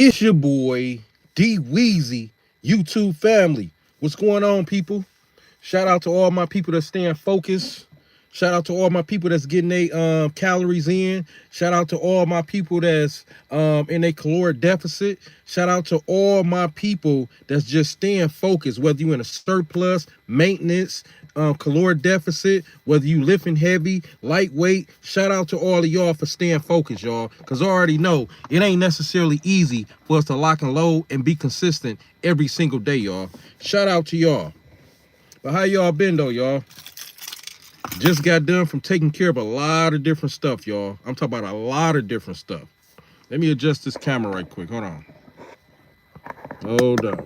It's your boy D Weezy, YouTube family. What's going on, people? Shout out to all my people that's staying focused. Shout out to all my people that's getting their calories in. Shout out to all my people that's in a caloric deficit. Shout out to all my people that's just staying focused, whether you're in a surplus, maintenance, caloric deficit, whether you lifting heavy, lightweight. Shout out to all of y'all for staying focused, y'all, because I already know it ain't necessarily easy for us to lock and load and be consistent every single day, y'all. Shout out to y'all. But how y'all been though, y'all? Just got done from taking care of a lot of different stuff, y'all. I'm talking about a lot of different stuff. Let me adjust this camera right quick. Hold on. Hold on.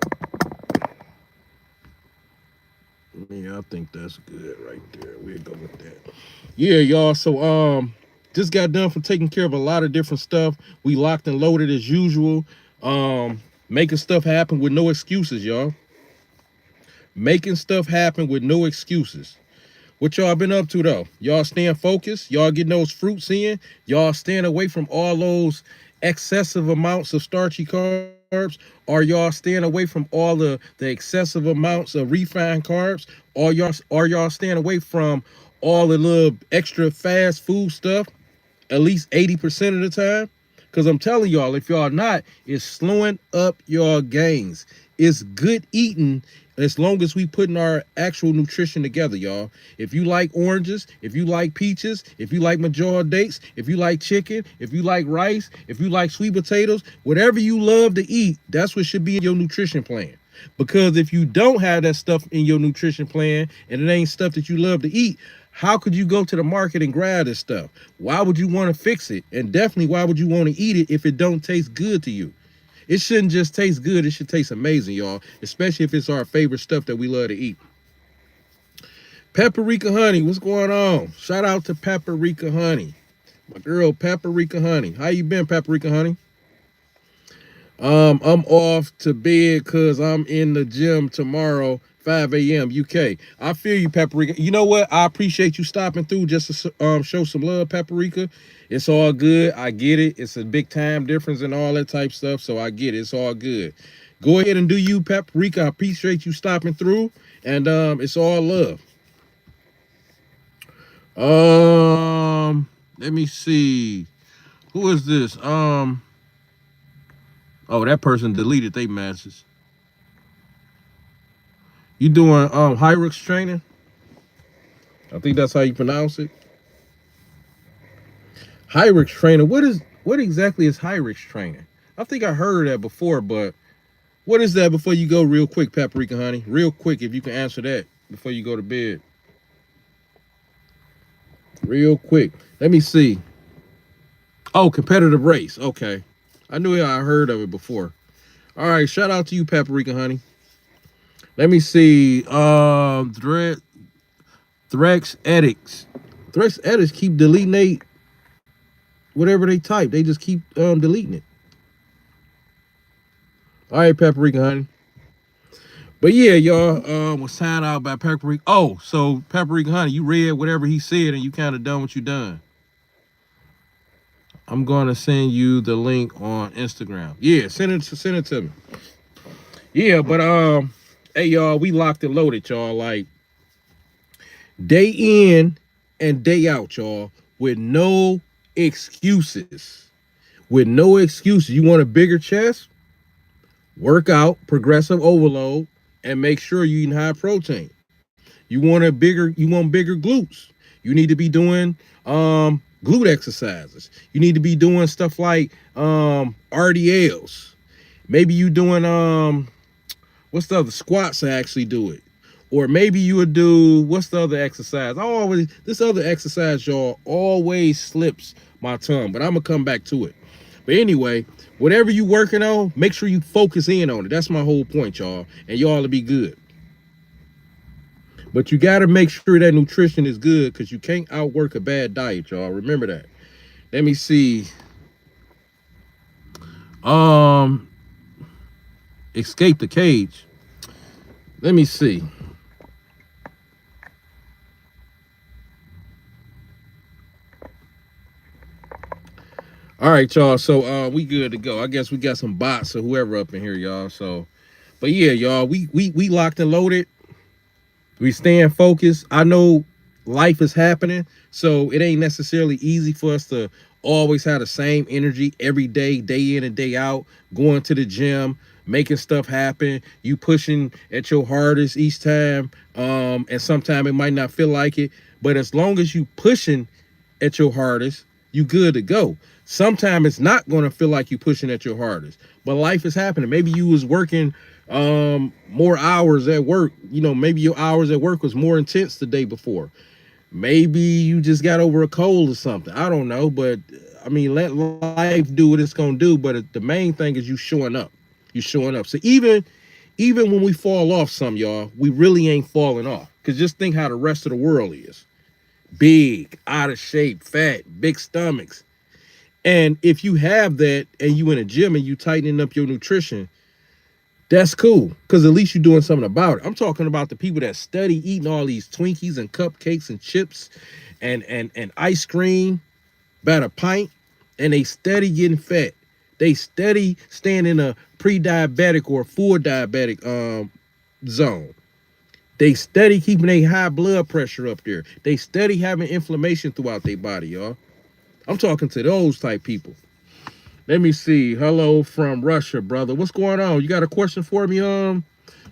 Yeah, I think that's good right there. We'll go with that. Yeah, y'all. So just got done from taking care of a lot of different stuff. We locked and loaded as usual. Making stuff happen with no excuses, y'all. Making stuff happen with no excuses. What y'all been up to though? Y'all staying focused? Y'all getting those fruits in? Y'all staying away from all those excessive amounts of starchy carbs? Are y'all staying away from all the excessive amounts of refined carbs? Are y'all staying away from all the little extra fast food stuff at least 80% of the time? Because I'm telling y'all, if y'all not, it's slowing up your gains. It's good eating as long as we putting our actual nutrition together, y'all. If you like oranges, if you like peaches, if you like majora dates, if you like chicken, if you like rice, if you like sweet potatoes, whatever you love to eat, that's what should be in your nutrition plan. Because if you don't have that stuff in your nutrition plan and it ain't stuff that you love to eat, how could you go to the market and grab this stuff? Why would you want to fix it? And definitely, why would you want to eat it if it don't taste good to you? It shouldn't just taste good. It should taste amazing, y'all, especially if it's our favorite stuff that we love to eat. Paprika Honey, what's going on? Shout out to Paprika Honey. My girl, Paprika Honey. How you been, Paprika Honey? I'm off to bed because I'm in the gym tomorrow, 5 a.m. UK. I feel you, Paprika. You know what? I appreciate you stopping through just to show some love, Paprika. It's all good. I get it. It's a big time difference and all that type stuff, so I get it. It's all good. Go ahead and do you, Paprika. I appreciate you stopping through, and it's all love. Let me see. Who is this? Oh, that person deleted their message. You doing Hyrux training? I think that's how you pronounce it. Hyrix training. What exactly is Hyrix training? I think I heard that before, but what is that before you go real quick, Paprika Honey? Real quick, if you can answer that before you go to bed. Real quick. Let me see. Oh, competitive race. Okay. I knew I heard of it before. All right, shout out to you, Paprika Honey. Let me see. Threx Edits. Threx Edits keep deleting whatever they type. They just keep deleting it. All right, Paprika Honey. But yeah, y'all was signed out by Paprika. Oh, so Paprika Honey, you read whatever he said and you kind of done what you done. I'm gonna send you the link on Instagram. Yeah, send it to me. Yeah, but hey y'all, we locked and loaded, y'all. Like day in and day out, y'all, with no excuses. With no excuses. You want a bigger chest? Work out, progressive overload, and make sure you're eating high protein. You want bigger glutes. You need to be doing glute exercises. You need to be doing stuff like RDLs. Maybe you doing what's the other squats to actually do it. Or maybe you would do what's the other exercise? This other exercise, y'all, always slips my tongue, but I'm gonna come back to it. But anyway, whatever you working on, make sure you focus in on it. That's my whole point, y'all. And y'all will be good. But you got to make sure that nutrition is good because you can't outwork a bad diet, y'all. Remember that. Let me see. Um, Escape the cage. Let me see. All right, y'all. So we good to go. I guess we got some bots or whoever up in here, y'all. So, but yeah, y'all, we locked and loaded. We staying focused. I know life is happening, so it ain't necessarily easy for us to always have the same energy every day in and day out, going to the gym, making stuff happen. You pushing at your hardest each time, and sometimes it might not feel like it, but as long as you pushing at your hardest, you good to go. Sometimes it's not going to feel like you pushing at your hardest, but life is happening. Maybe you was working more hours at work. You know, maybe your hours at work was more intense the day before. Maybe you just got over a cold or something. I don't know, but I mean, let life do what it's gonna do. But the main thing is you showing up. You showing up. So even when we fall off some, y'all, we really ain't falling off. Cause just think how the rest of the world is. Big, out of shape, fat, big stomachs. And if you have that and you in a gym and you tightening up your nutrition, that's cool, because at least you're doing something about it. I'm talking about the people that study eating all these Twinkies and cupcakes and chips and ice cream by the pint, and they steady getting fat. They steady staying in a pre-diabetic or full diabetic zone. They steady keeping a high blood pressure up there. They steady having inflammation throughout their body, y'all. I'm talking to those type people. Let me see. Hello from Russia, brother. What's going on? You got a question for me?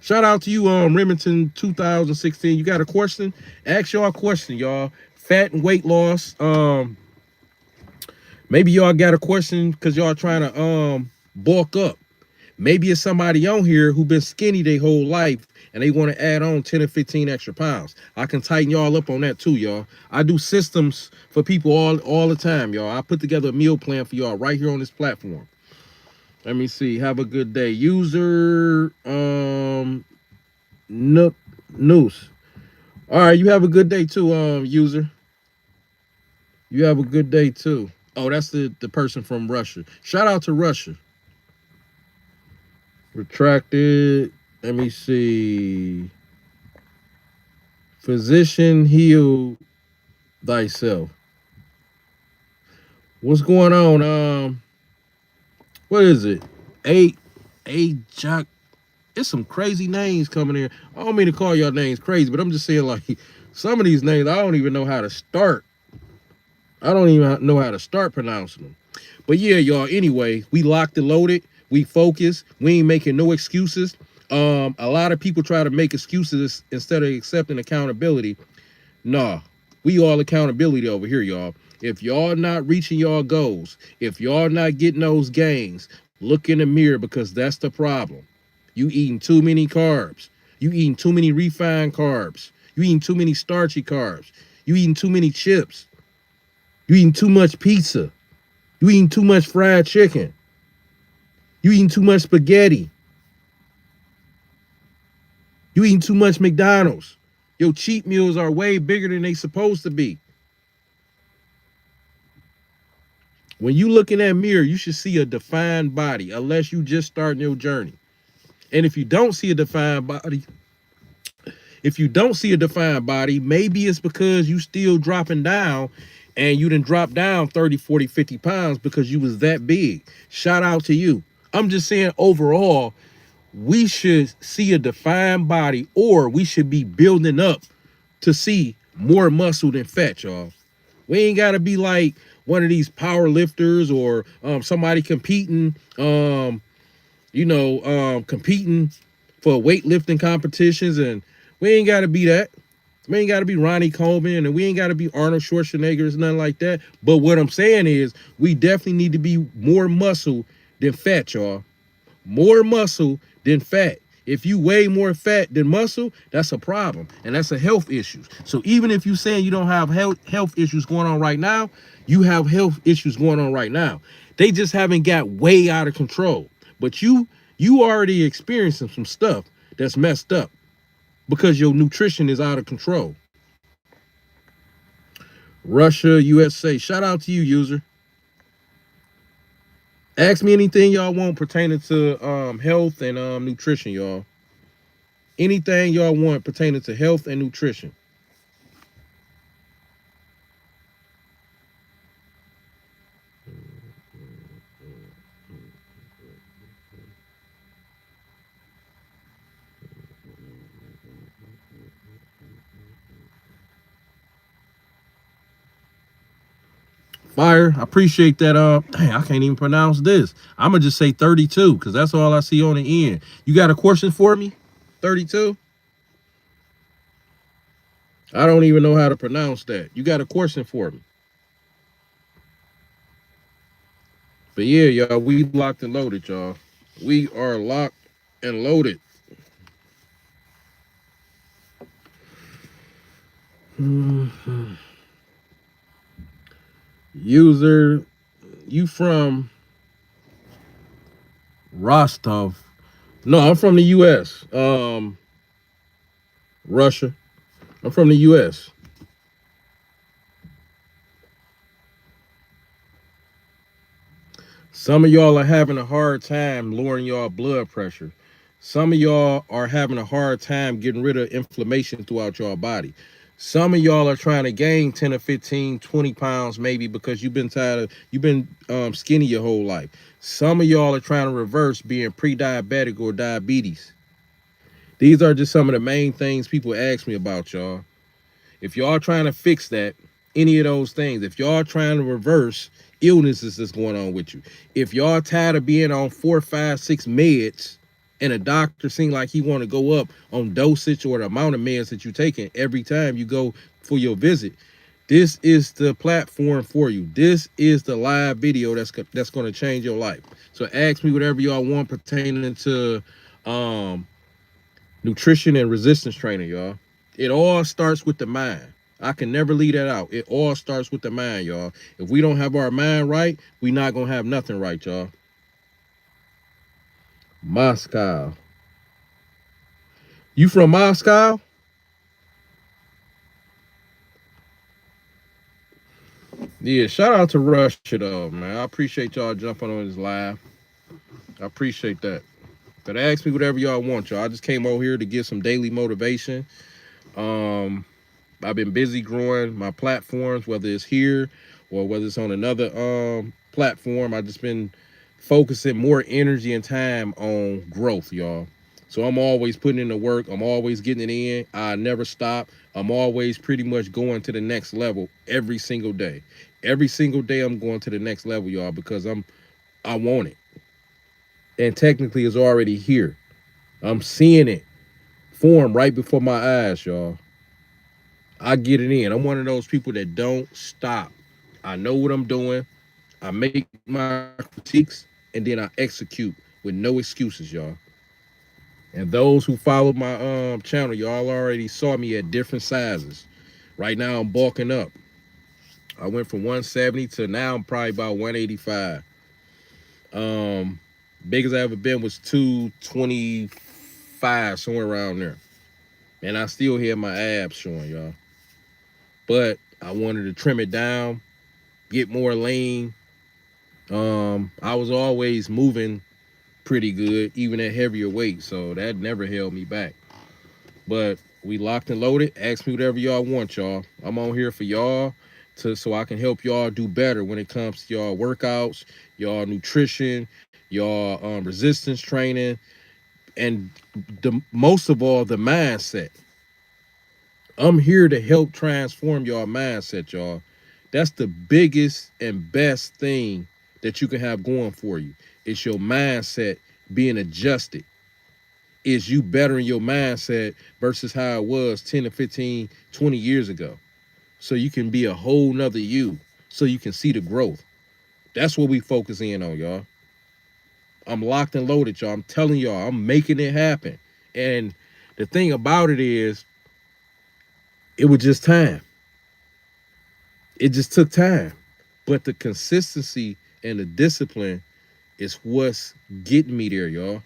Shout out to you, Remington 2016. You got a question? Ask y'all a question, y'all. Fat and weight loss. Maybe y'all got a question because y'all trying to bulk up. Maybe it's somebody on here who been skinny their whole life and they want to add on 10 or 15 extra pounds. I can tighten y'all up on that too, y'all. I do systems for people all the time, y'all. I put together a meal plan for y'all right here on this platform. Let me see. Have a good day. User Nook Noose. All right, you have a good day too, user. You have a good day too. Oh, that's the person from Russia. Shout out to Russia. Retracted. Let me see. Physician, heal thyself. What's going on? What is it? A Jock. It's some crazy names coming here. I don't mean to call y'all names crazy, but I'm just saying, like, some of these names I don't even know how to start. I don't even know how to start pronouncing them. But yeah, y'all. Anyway, we locked and loaded. We focus. We ain't making no excuses. A lot of people try to make excuses instead of accepting accountability. Nah, we all accountability over here, y'all. If y'all not reaching y'all goals, if y'all not getting those gains, look in the mirror, because that's the problem. You eating too many carbs. You eating too many refined carbs. You eating too many starchy carbs. You eating too many chips. You eating too much pizza. You eating too much fried chicken. You eating too much spaghetti. You eating too much McDonald's. Your cheat meals are way bigger than they supposed to be. When you look in that mirror, you should see a defined body, unless you just starting your journey. And if you don't see a defined body, maybe it's because you still dropping down, and you done drop down 30, 40, 50 pounds because you was that big. Shout out to you. I'm just saying, overall, we should see a defined body, or we should be building up to see more muscle than fat, y'all. We ain't got to be like one of these power lifters or somebody competing, competing for weightlifting competitions. And we ain't got to be that. We ain't got to be Ronnie Coleman, and we ain't got to be Arnold Schwarzenegger. It's nothing like that. But what I'm saying is, we definitely need to be more muscle than fat, y'all. More muscle than fat. If you weigh more fat than muscle, that's a problem, and that's a health issue. So even if you saying you don't have health issues going on right now, you have health issues going on right now. They just haven't got way out of control. But you already experiencing some stuff that's messed up because your nutrition is out of control. Russia, USA. Shout out to you, user. Ask me anything y'all want pertaining to health and nutrition, y'all. Anything y'all want pertaining to health and nutrition. Fire. I appreciate that. Dang, I can't even pronounce this. I'm gonna just say 32 because that's all I see on the end. You got a question for me? 32? I don't even know how to pronounce that. You got a question for me? But yeah, y'all, we locked and loaded, y'all. We are locked and loaded. User, you from Rostov? No, I'm from the U.S. Russia. I'm from the U.S. Some of y'all are having a hard time lowering y'all blood pressure. Some of y'all are having a hard time getting rid of inflammation throughout your body. Some of y'all are trying to gain 10 or 15, 20 pounds maybe because you've been skinny your whole life. Some of y'all are trying to reverse being pre-diabetic or diabetes. These are just some of the main things people ask me about, y'all. If y'all trying to fix that, any of those things, if y'all trying to reverse illnesses that's going on with you, if y'all tired of being on 4, 5, 6 meds, and a doctor seems like he want to go up on dosage or the amount of meds that you're taking every time you go for your visit, this is the platform for you. This is the live video that's going to change your life. So ask me whatever y'all want pertaining to um, nutrition and resistance training, y'all. It all starts with the mind. I can never leave that out. It all starts with the mind, y'all. If we don't have our mind right, we not gonna have nothing right, y'all. Moscow. You from Moscow? Yeah, shout out to Russia though, man. I appreciate y'all jumping on this live. I appreciate that. But ask me whatever y'all want, y'all. I just came over here to get some daily motivation. Um, I've been busy growing my platforms, whether it's here or whether it's on another platform. I've just been focusing more energy and time on growth, y'all. So I'm always putting in the work. I'm always getting it in. I never stop. I'm always pretty much going to the next level every single day. Every single day I'm going to the next level, y'all, because I want it. And technically it's already here. I'm seeing it form right before my eyes, y'all. I get it in. I'm one of those people that don't stop. I know what I'm doing. I make my critiques and then I execute with no excuses, y'all. And those who follow my channel, y'all already saw me at different sizes. Right now I'm bulking up. I went from 170 to now I'm probably about 185. Um, Biggest I ever been was 225, somewhere around there. And I still have my abs showing, y'all. But I wanted to trim it down, get more lean. I was always moving pretty good, even at heavier weight, so that never held me back. But we locked and loaded. Ask me whatever y'all want, y'all. I'm on here for y'all so I can help y'all do better when it comes to y'all workouts, y'all nutrition, y'all resistance training, and most of all, the mindset. I'm here to help transform your mindset, y'all. That's the biggest and best thing that you can have going for you. It's your mindset being adjusted. Is you bettering your mindset versus how it was 10 to 15, 20 years ago. So you can be a whole nother you. So you can see the growth. That's what we focus in on, y'all. I'm locked and loaded, y'all. I'm telling y'all, I'm making it happen. And the thing about it is, it was just time. It just took time. But the consistency and the discipline is what's getting me there, y'all.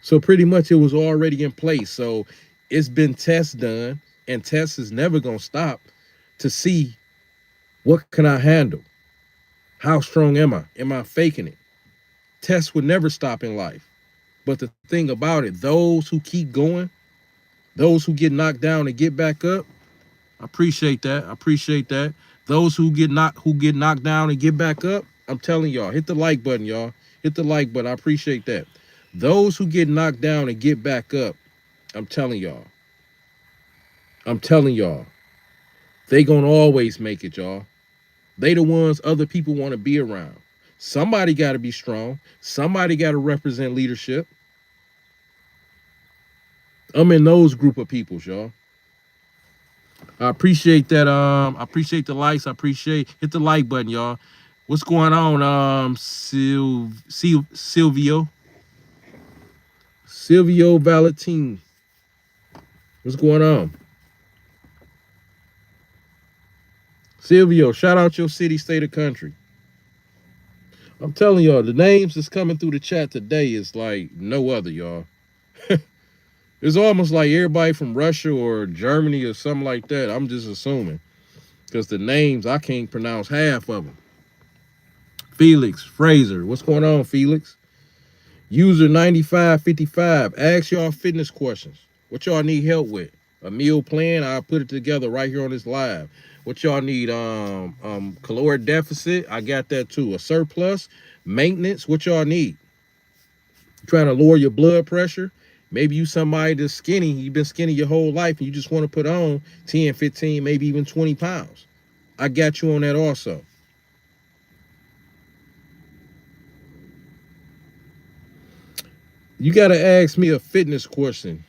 So pretty much it was already in place. So it's been tests done, and tests is never gonna stop to see what can I handle? How strong am I? Am I faking it? Tests would never stop in life. But the thing about it, those who keep going, those who get knocked down and get back up, I appreciate that. I appreciate that. Those who get knocked down and get back up, I'm telling y'all, hit the like button, y'all. Hit the like button. I appreciate that. Those who get knocked down and get back up, I'm telling y'all. I'm telling y'all, they gonna always make it, y'all. They the ones other people want to be around. Somebody got to be strong. Somebody got to represent leadership. I'm in those group of people, y'all. I appreciate that. I appreciate the likes. I appreciate hit the like button, y'all. What's going on? Silvio Valentin. What's going on? Silvio, shout out your city, state, of country. I'm telling y'all, the names that's coming through the chat today is like no other, y'all. It's almost like everybody from Russia or Germany or something like that. I'm just assuming. Because the names, I can't pronounce half of them. Felix Fraser. What's going on, Felix? User 9555. Ask y'all fitness questions. What y'all need help with? A meal plan? I'll put it together right here on this live. What y'all need? Caloric deficit? I got that too. A surplus? Maintenance? What y'all need? Trying to lower your blood pressure? Maybe you somebody that's skinny. You've been skinny your whole life and you just want to put on 10, 15, maybe even 20 pounds. I got you on that also. You got to ask me a fitness question.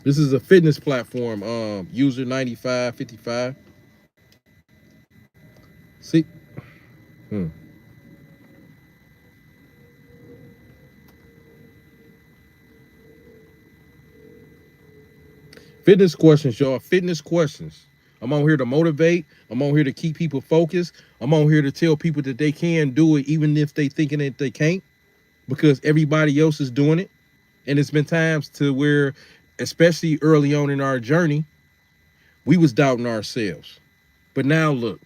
This is a fitness platform, user 9555. See? Fitness questions, y'all. Fitness questions. I'm on here to motivate. I'm on here to keep people focused. I'm on here to tell people that they can do it even if they thinking that they can't, because everybody else is doing it. And it's been times to where, especially early on in our journey, we was doubting ourselves. But now look,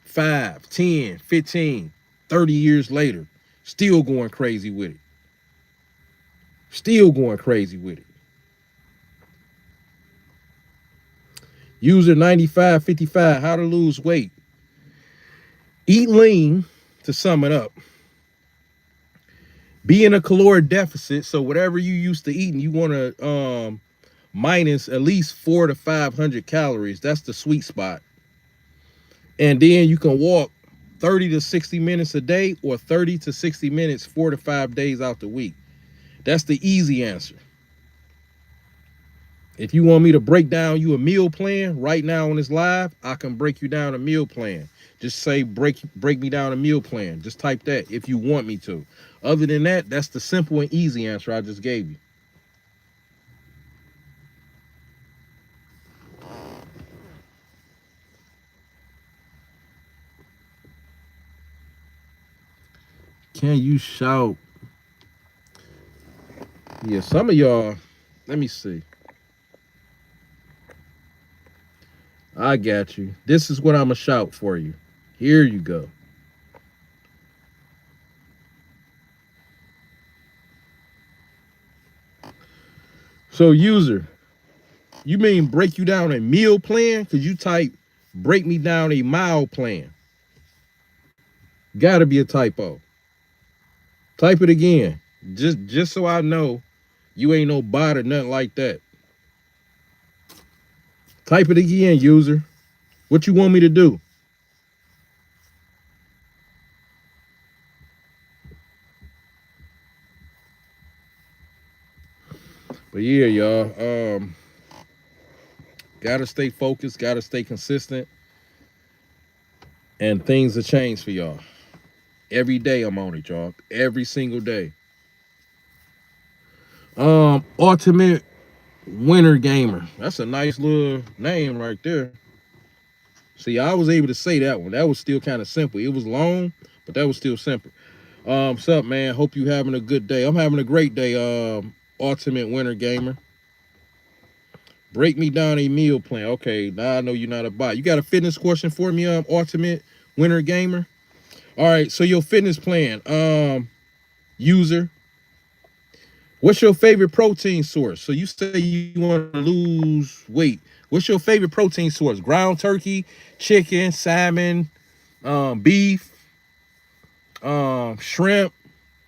5, 10, 15, 30 years later, still going crazy with it. Still going crazy with it. User 9555, how to lose weight. Eat lean, to sum it up. Be in a caloric deficit, so whatever you used to eat, and you want to minus at least 400 to 500 calories. That's the sweet spot. And then you can walk 30 to 60 minutes a day, or 30 to 60 minutes 4 to 5 days out the week. That's the easy answer. If you want me to break down you a meal plan right now on this live, I can break you down a meal plan. Just say break me down a meal plan. Just type that if you want me to. Other than that, that's the simple and easy answer I just gave you. Can you shout? Yeah, some of y'all, let me see. I got you. This is what I'm going to shout for you. Here you go. So, user, you mean break you down a meal plan? Because you type break me down a mile plan. Gotta be a typo. Type it again. Just so I know you ain't no bot or nothing like that. Type it again, user. What you want me to do? But yeah, y'all. Gotta stay focused, gotta stay consistent. And things have changed for y'all. Every day I'm on it, y'all. Every single day. Ultimate Winter Gamer. That's a nice little name right there. See, I was able to say that one. That was still kind of simple. It was long, but that was still simple. What's up, man? Hope you having a good day. I'm having a great day, Ultimate Winter Gamer. Break me down a meal plan. Okay, now I know you're not a bot. You got a fitness question for me, Ultimate Winter Gamer? All right, so your fitness plan, user. What's your favorite protein source? So you say you want to lose weight. What's your favorite protein source? Ground turkey, chicken, salmon, beef, shrimp.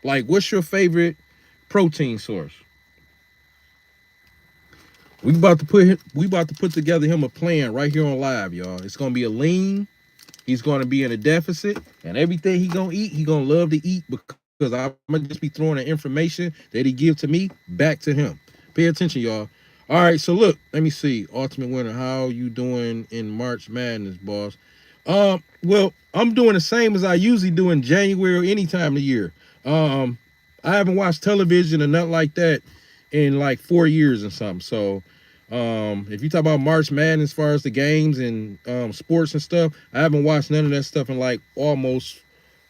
Like, what's your favorite protein source? We about to put together him a plan right here on live, y'all. It's gonna be a lean, He's going to be in a deficit, and everything he gonna eat, he gonna love to eat because I'm gonna just be throwing the information that he give to me back to him. Pay attention, y'all. All right, so look, let me see. Ultimate winner, how you doing in March Madness, boss? Well, I'm doing the same as I usually do in January or any time of the year. I haven't watched television or nothing like that in like 4 years or something. So if you talk about March Madness as far as the games and sports and stuff, I haven't watched none of that stuff in like almost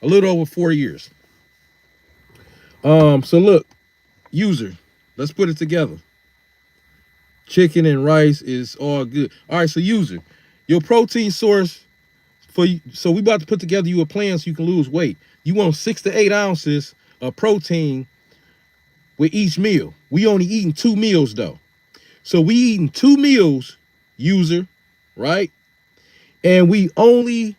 a little over 4 years. So look, user, let's put it together. Chicken and rice is all good. All right, so user, your protein source for you. So we about to put together you a plan so you can lose weight. You want 6 to 8 ounces of protein with each meal. We only eating 2 meals though. So we eating 2 meals, user, right? And we only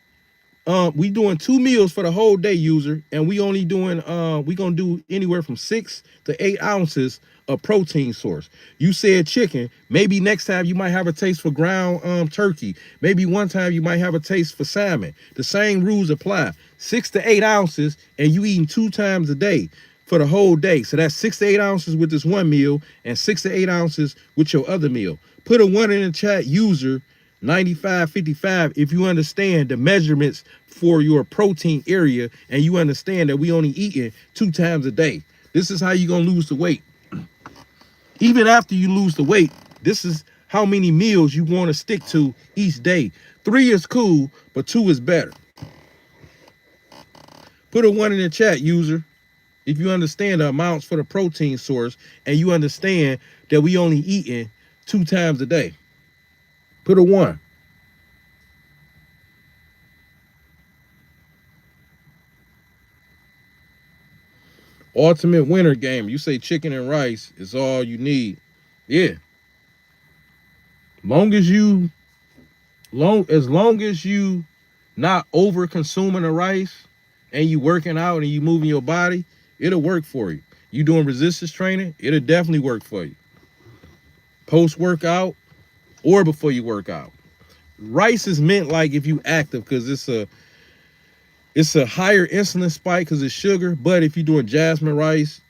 we doing 2 meals for the whole day, user, and we only doing we gonna do anywhere from 6 to 8 ounces of protein source. You said chicken. Maybe next time you might have a taste for ground turkey. Maybe one time you might have a taste for salmon. The same rules apply. 6 to 8 ounces, and you eating 2 times a day for the whole day. So that's 6 to 8 ounces with this one meal and 6 to 8 ounces with your other meal. Put a 1 in the chat, user 9555, if you understand the measurements for your protein area and you understand that we only eating 2 times a day. This is how you're gonna lose the weight. Even after you lose the weight, this is how many meals you want to stick to each day. 3 is cool, but 2 is better. Put a 1 in the chat, user, if you understand the amounts for the protein source and you understand that we only eating 2 times a day. Put a 1. Ultimate winner game. You say chicken and rice is all you need. Yeah. As long as you not over consuming the rice and you working out and you moving your body, it'll work for you. You doing resistance training, it'll definitely work for you. Post workout or before you work out. Rice is meant like if you active because it's a higher insulin spike because it's sugar. But if you're doing jasmine rice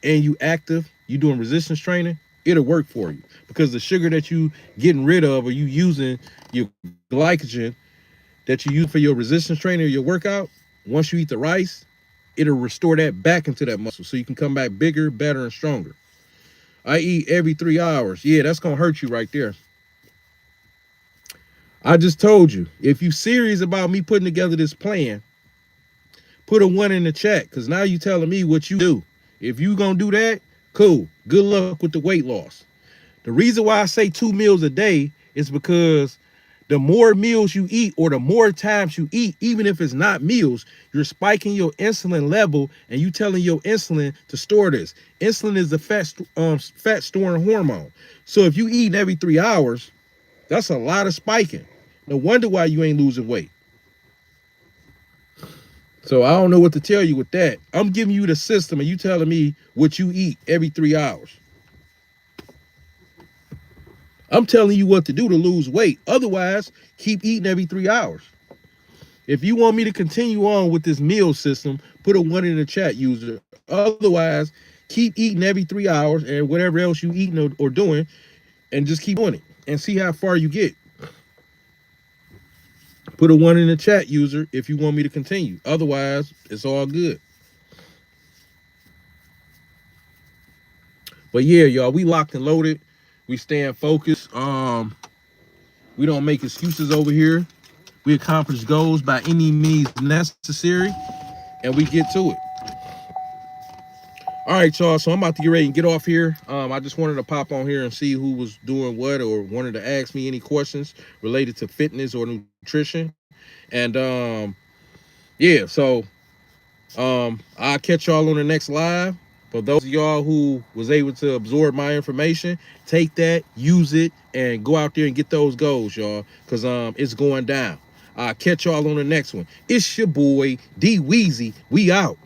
and you active, you doing resistance training, it'll work for you because the sugar that you getting rid of or you using your glycogen that you use for your resistance training or your workout, once you eat the rice, it'll restore that back into that muscle so you can come back bigger, better, and stronger. I eat every 3 hours. Yeah, that's gonna hurt you right there. I just told you, if you serious about me putting together this plan, put a 1 in the chat because now you telling me what you do. If you gonna do that, cool. Good luck with the weight loss. The reason why I say 2 meals a day is because the more meals you eat or the more times you eat, even if it's not meals, you're spiking your insulin level and you telling your insulin to store this. Insulin is the fat storing hormone. So if you eat every 3 hours, that's a lot of spiking. No wonder why you ain't losing weight. So I don't know what to tell you with that. I'm giving you the system and you telling me what you eat every 3 hours. I'm telling you what to do to lose weight. Otherwise, keep eating every 3 hours. If you want me to continue on with this meal system, put a 1 in the chat, user. Otherwise, keep eating every 3 hours and whatever else you eating or doing, and just keep doing it and see how far you get. Put a 1 in the chat, user, if you want me to continue. Otherwise, it's all good. But yeah, y'all, we locked and loaded. We staying focused. We don't make excuses over here. We accomplish goals by any means necessary, and we get to it. All right, y'all. So I'm about to get ready and get off here. I just wanted to pop on here and see who was doing what or wanted to ask me any questions related to fitness or nutrition. And yeah, so I'll catch y'all on the next live. For those of y'all who was able to absorb my information, take that, use it, and go out there and get those goals, y'all, because it's going down. I'll catch y'all on the next one. It's your boy, D Weezy. We out.